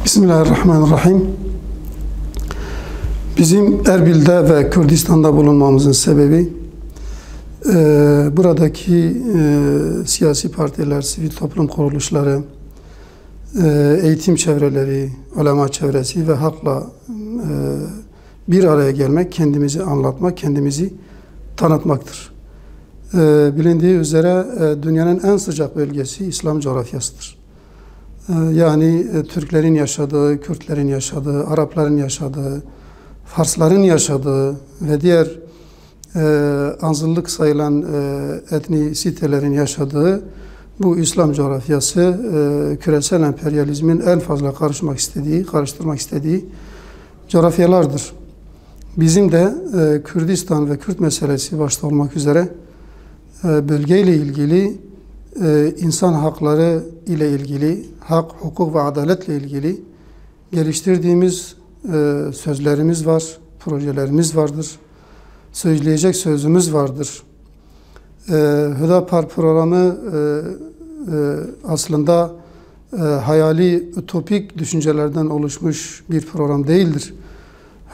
Bismillahirrahmanirrahim. Bizim Erbil'de ve Kürdistan'da bulunmamızın sebebi buradaki siyasi partiler, sivil toplum kuruluşları, eğitim çevreleri, ulema çevresi ve halkla bir araya gelmek, kendimizi anlatmak, kendimizi tanıtmaktır. Bilindiği üzere dünyanın en sıcak bölgesi İslam coğrafyasıdır. Yani Türklerin yaşadığı, Kürtlerin yaşadığı, Arapların yaşadığı, Farsların yaşadığı ve diğer azınlık sayılan etnisitelerin yaşadığı bu İslam coğrafyası küresel emperyalizmin en fazla karıştırmak istediği coğrafyalardır. Bizim de Kürdistan ve Kürt meselesi başta olmak üzere bölgeyle ilgili, insan hakları ile ilgili, hak, hukuk ve adaletle ilgili geliştirdiğimiz sözlerimiz var, projelerimiz vardır. Söyleyecek sözümüz vardır. Hüdapar programı aslında hayali, ütopik düşüncelerden oluşmuş bir program değildir.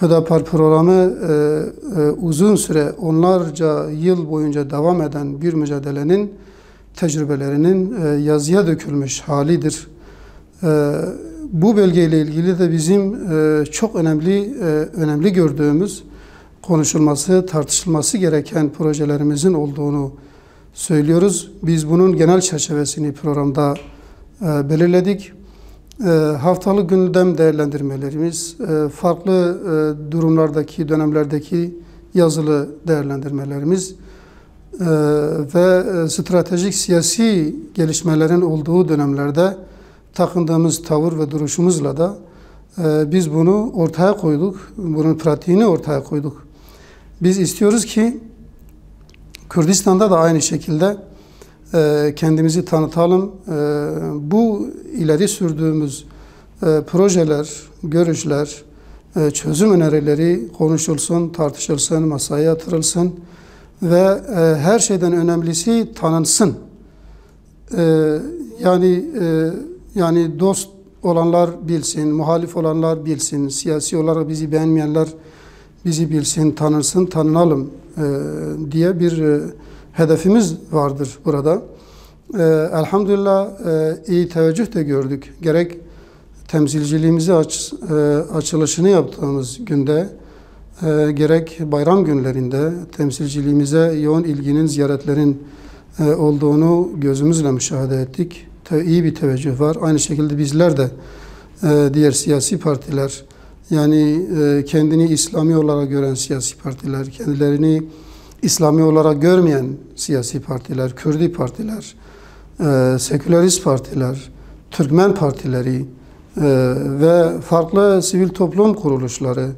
Hüdapar programı uzun süre, onlarca yıl boyunca devam eden bir mücadelenin tecrübelerinin yazıya dökülmüş halidir. Bu bölgeyle ilgili de bizim çok önemli gördüğümüz, konuşulması, tartışılması gereken projelerimizin olduğunu söylüyoruz. Biz bunun genel çerçevesini programda belirledik. Haftalık gündem değerlendirmelerimiz, farklı durumlardaki, dönemlerdeki yazılı değerlendirmelerimiz ve stratejik siyasi gelişmelerin olduğu dönemlerde takındığımız tavır ve duruşumuzla da biz bunu ortaya koyduk. Bunun pratiğini ortaya koyduk. Biz istiyoruz ki Kürdistan'da da aynı şekilde kendimizi tanıtalım. Bu ileri sürdüğümüz projeler, görüşler, çözüm önerileri konuşulsun, tartışılsın, masaya yatırılsın ve her şeyden önemlisi tanınsın. Yani dost olanlar bilsin, muhalif olanlar bilsin, siyasi olarak bizi beğenmeyenler bizi bilsin, tanınsın, tanınalım diye bir hedefimiz vardır burada. Elhamdülillah iyi teveccüh de gördük. Gerek temsilciliğimizi açılışını yaptığımız günde, gerek bayram günlerinde temsilciliğimize yoğun ilginin, ziyaretlerin olduğunu gözümüzle müşahede ettik. İyi bir teveccüh var. Aynı şekilde bizler de diğer siyasi partiler, yani kendini İslami olarak gören siyasi partiler, kendilerini İslami olarak görmeyen siyasi partiler, Kürdi partiler, sekülerist partiler, Türkmen partileri ve farklı sivil toplum kuruluşları,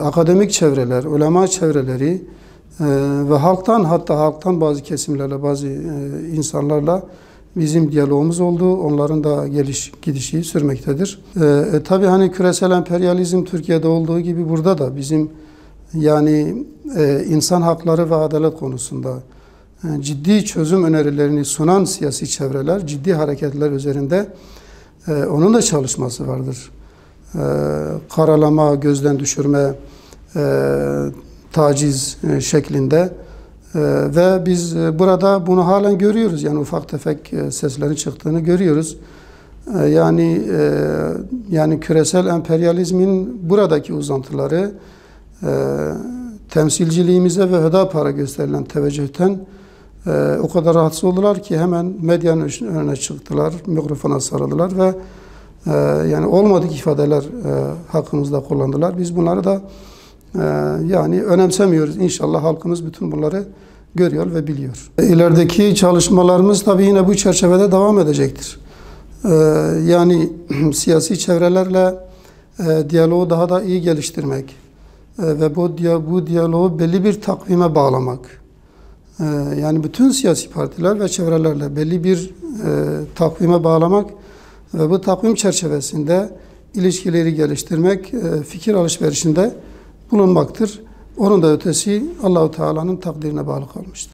akademik çevreler, ulema çevreleri ve hatta halktan bazı kesimlerle, bazı insanlarla bizim diyalogumuz oldu. Onların da gidişi sürmektedir. Tabii hani küresel emperyalizm Türkiye'de olduğu gibi burada da bizim yani insan hakları ve adalet konusunda ciddi çözüm önerilerini sunan siyasi çevreler, ciddi hareketler üzerinde onun da çalışması vardır. Karalama, gözden düşürme, taciz şeklinde ve biz burada bunu halen görüyoruz. Yani ufak tefek seslerin çıktığını görüyoruz. Yani küresel emperyalizmin buradaki uzantıları temsilciliğimize ve Hüdapar'a gösterilen teveccühten o kadar rahatsız oldular ki hemen medyanın önüne çıktılar, mikrofona sarıldılar ve yani olmadık ifadeler hakkımızda kullandılar. Biz bunları da yani önemsemiyoruz. İnşallah halkımız bütün bunları görüyor ve biliyor. İlerideki çalışmalarımız tabii yine bu çerçevede devam edecektir. Yani siyasi çevrelerle diyaloğu daha da iyi geliştirmek ve bu diyaloğu belli bir takvime bağlamak. Yani bütün siyasi partiler ve çevrelerle belli bir takvime bağlamak ve bu takvim çerçevesinde ilişkileri geliştirmek, fikir alışverişinde bulunmaktır. Onun da ötesi Allah-u Teala'nın takdirine bağlı kalmıştır.